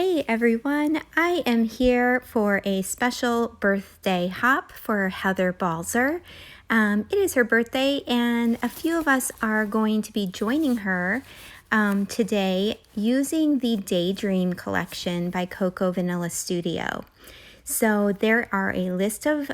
Hey everyone, I am here for a special birthday hop for Heather Baltzer. It is her birthday and a few of us are going to be joining her today using the Daydream collection by Coco Vanilla Studio. So there are a list of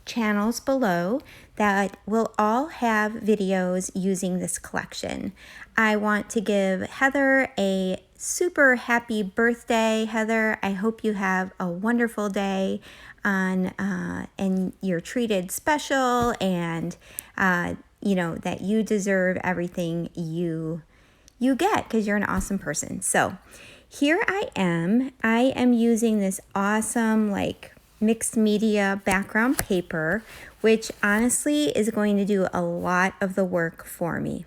channels below that will all have videos using this collection. I want to give Heather a super happy birthday. Heather, I hope you have a wonderful day and you're treated special and that you deserve everything you get because you're an awesome person. So here I am using this awesome mixed media background paper, which honestly is going to do a lot of the work for me.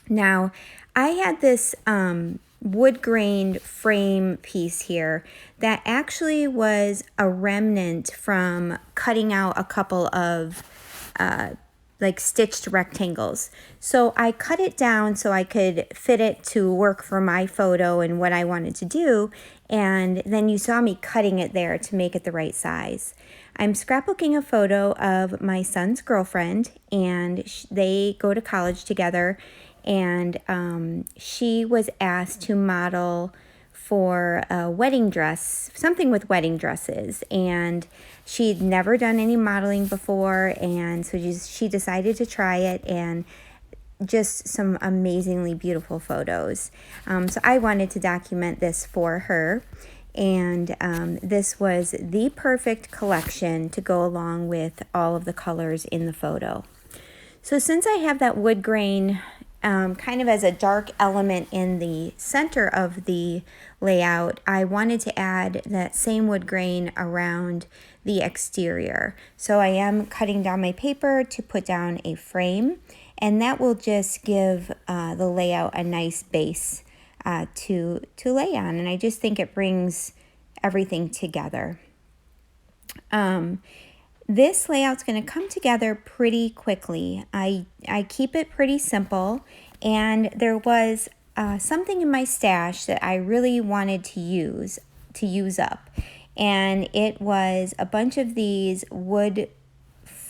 Now, I had this wood grained frame piece here that actually was a remnant from cutting out a couple of stitched rectangles. So I cut it down so I could fit it to work for my photo and what I wanted to do. And then you saw me cutting it there to make it the right size. I'm scrapbooking a photo of my son's girlfriend, and they go to college together. And she was asked to model for a wedding dress, something with wedding dresses, and she'd never done any modeling before, and so she decided to try it, and just some amazingly beautiful photos. So I wanted to document this for her, and this was the perfect collection to go along with all of the colors in the photo. So since I have that wood grain kind of as a dark element in the center of the layout, I wanted to add that same wood grain around the exterior. So I am cutting down my paper to put down a frame, and that will just give the layout a nice base to lay on, and I just think it brings everything together. This layout's going to come together pretty quickly. I keep it pretty simple, and there was something in my stash that I really wanted to use up, and it was a bunch of these wood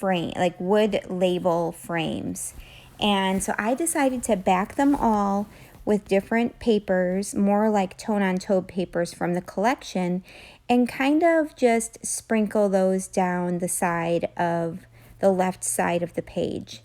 label frames. And so I decided to back them all with different papers, more like tone-on-tone papers from the collection, and kind of just sprinkle those down the side of the left side of the page.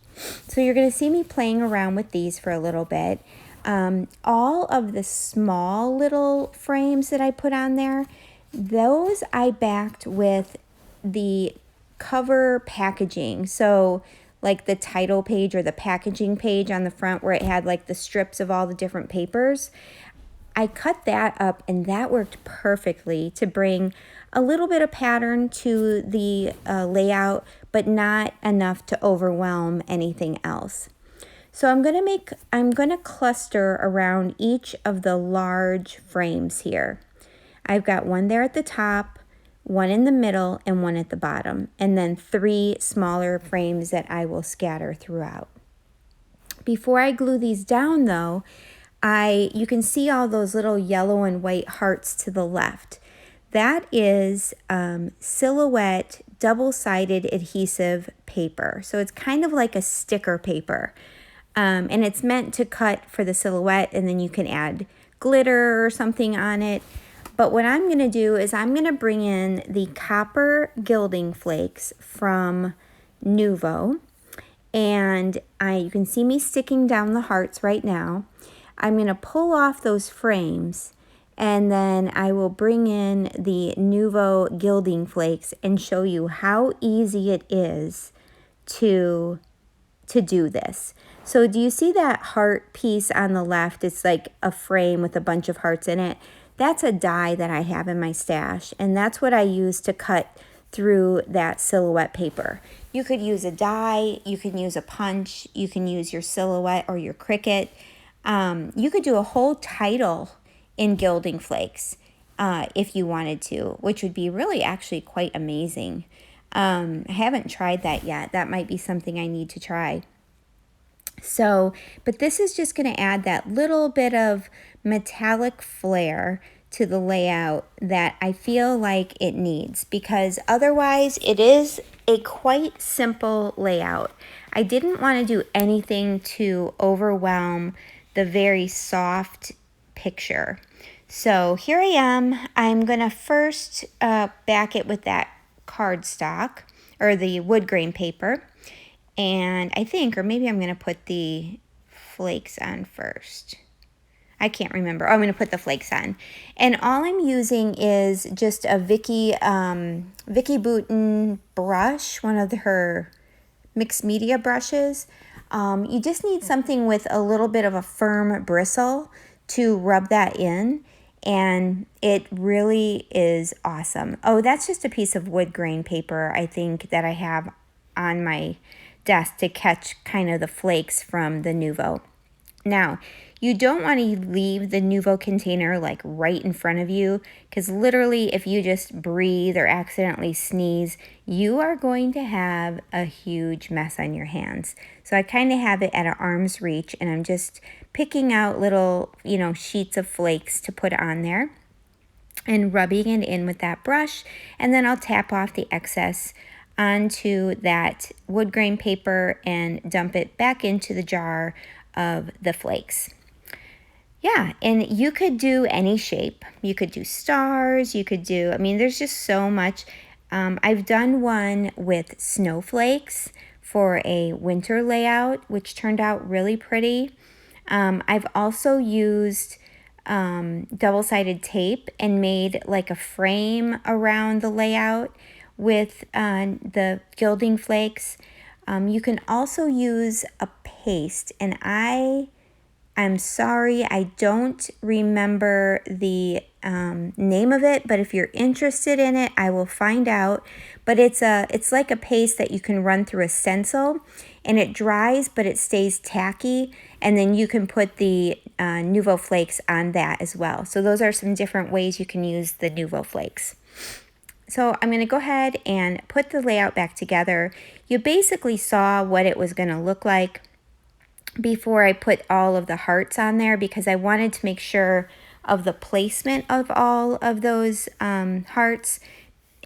So you're going to see me playing around with these for a little bit. All of the small little frames that I put on there, those I backed with the cover packaging. So like the title page or the packaging page on the front where it had like the strips of all the different papers. I cut that up, and that worked perfectly to bring a little bit of pattern to the layout, but not enough to overwhelm anything else. So I'm gonna cluster around each of the large frames here. I've got one there at the top, one in the middle, and one at the bottom, and then 3 smaller frames that I will scatter throughout. Before I glue these down though, you can see all those little yellow and white hearts to the left. That is Silhouette double-sided adhesive paper. So it's kind of like a sticker paper. And it's meant to cut for the silhouette, and then you can add glitter or something on it. But what I'm going to do is I'm going to bring in the copper gilding flakes from Nuvo. And you can see me sticking down the hearts right now. I'm going to pull off those frames, and then I will bring in the Nuvo gilding flakes and show you how easy it is to do this. So do you see that heart piece on the left? It's like a frame with a bunch of hearts in it. That's a die that I have in my stash, and that's what I use to cut through that silhouette paper. You could use a die, you can use a punch, you can use your silhouette or your Cricut. You could do a whole title in gilding flakes if you wanted to, which would be really actually quite amazing. I haven't tried that yet. That might be something I need to try. So, but this is just going to add that little bit of metallic flair to the layout that I feel like it needs, because otherwise it is a quite simple layout. I didn't want to do anything to overwhelm the very soft picture. So here I am. I'm going to first back it with that cardstock or the wood grain paper. And I think, or maybe I'm going to put the flakes on first. I can't remember. Oh, I'm going to put the flakes on. And all I'm using is just a Vicky Boutin brush, one of her mixed media brushes. You just need something with a little bit of a firm bristle to rub that in. And it really is awesome. Oh, that's just a piece of wood grain paper, I think, that I have on my desk to catch kind of the flakes from the Nuvo. Now, you don't want to leave the Nuvo container like right in front of you, because literally if you just breathe or accidentally sneeze, you are going to have a huge mess on your hands. So I kind of have it at an arm's reach, and I'm just picking out little, sheets of flakes to put on there and rubbing it in with that brush, and then I'll tap off the excess onto that wood grain paper and dump it back into the jar of the flakes. Yeah, and you could do any shape. You could do stars, you could do, there's just so much. I've done one with snowflakes for a winter layout, which turned out really pretty. I've also used double-sided tape and made like a frame around the layout with the gilding flakes. You can also use a paste, and I'm sorry, I don't remember the name of it, but if you're interested in it, I will find out. But it's like a paste that you can run through a stencil, and it dries, but it stays tacky, and then you can put the Nuvo flakes on that as well. So those are some different ways you can use the Nuvo flakes. So I'm going to go ahead and put the layout back together. You basically saw what it was going to look like before I put all of the hearts on there, because I wanted to make sure of the placement of all of those hearts.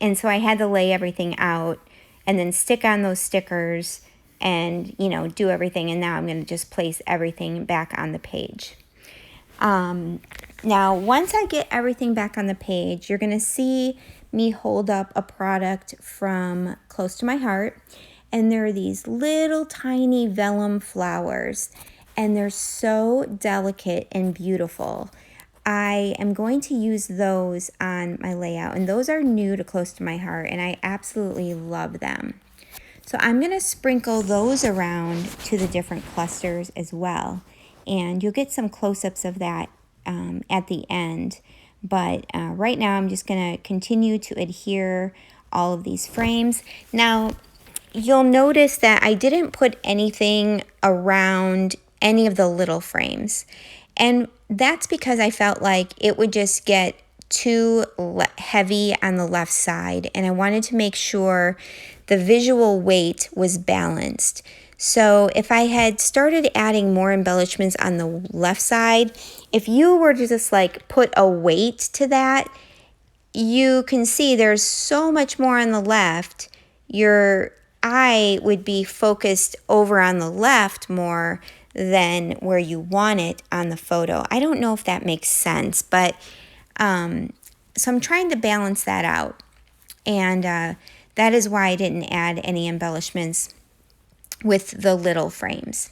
And so I had to lay everything out and then stick on those stickers and, do everything. And now I'm going to just place everything back on the page. Now, once I get everything back on the page, you're going to see me hold up a product from close to my heart. And there are these little tiny vellum flowers, and they're so delicate and beautiful. I am going to use those on my layout, and those are new to close to my heart, and I absolutely love them. So I'm going to sprinkle those around to the different clusters as well, and you'll get some close-ups of that at the end. But right now I'm just going to continue to adhere all of these frames. Now, you'll notice that I didn't put anything around any of the little frames. And that's because I felt like it would just get too heavy on the left side. And I wanted to make sure the visual weight was balanced. So if I had started adding more embellishments on the left side, if you were to just like put a weight to that, you can see there's so much more on the left. Your eye would be focused over on the left more than where you want it on the photo. I don't know if that makes sense, but so I'm trying to balance that out. And that is why I didn't add any embellishments with the little frames.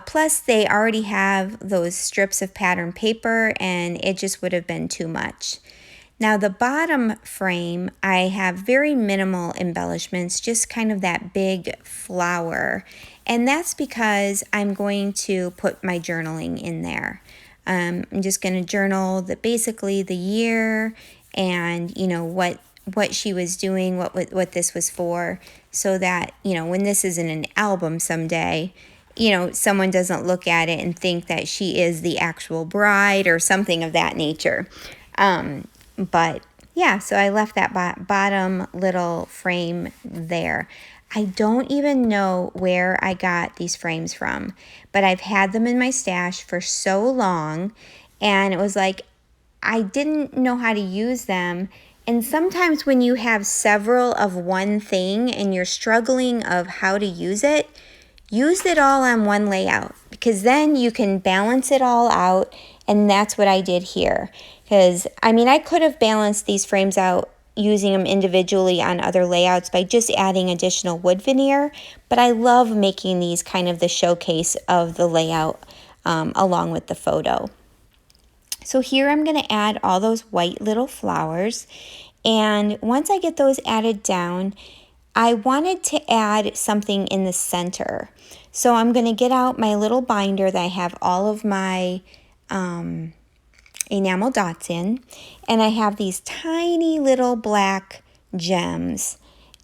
Plus, they already have those strips of pattern paper, and it just would have been too much. Now, the bottom frame, I have very minimal embellishments, just kind of that big flower. And that's because I'm going to put my journaling in there. I'm just going to journal basically the year and, what she was doing, what this was for, so that, when this is in an album someday, someone doesn't look at it and think that she is the actual bride or something of that nature. But yeah, so I left that bottom little frame there. I don't even know where I got these frames from, but I've had them in my stash for so long, and it was like, I didn't know how to use them. And sometimes when you have several of one thing and you're struggling of how to use it all on one layout, because then you can balance it all out. And that's what I did here. Because, I mean, I could have balanced these frames out using them individually on other layouts by just adding additional wood veneer. But I love making these kind of the showcase of the layout along with the photo. So here I'm going to add all those white little flowers. And once I get those added down, I wanted to add something in the center. So I'm going to get out my little binder that I have all of my enamel dots in. And I have these tiny little black gems.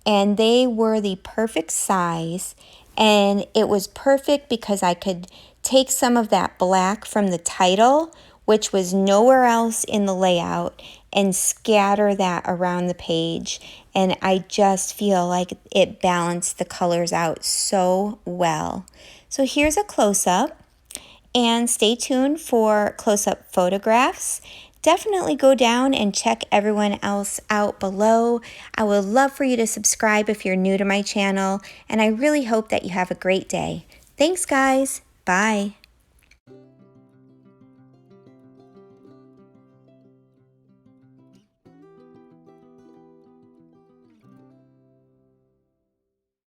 And they were the perfect size. And it was perfect because I could take some of that black from the title, which was nowhere else in the layout, and scatter that around the page. And I just feel like it balanced the colors out so well. So here's a close-up, and stay tuned for close-up photographs. Definitely go down and check everyone else out below. I would love for you to subscribe if you're new to my channel, and I really hope that you have a great day. Thanks, guys. Bye.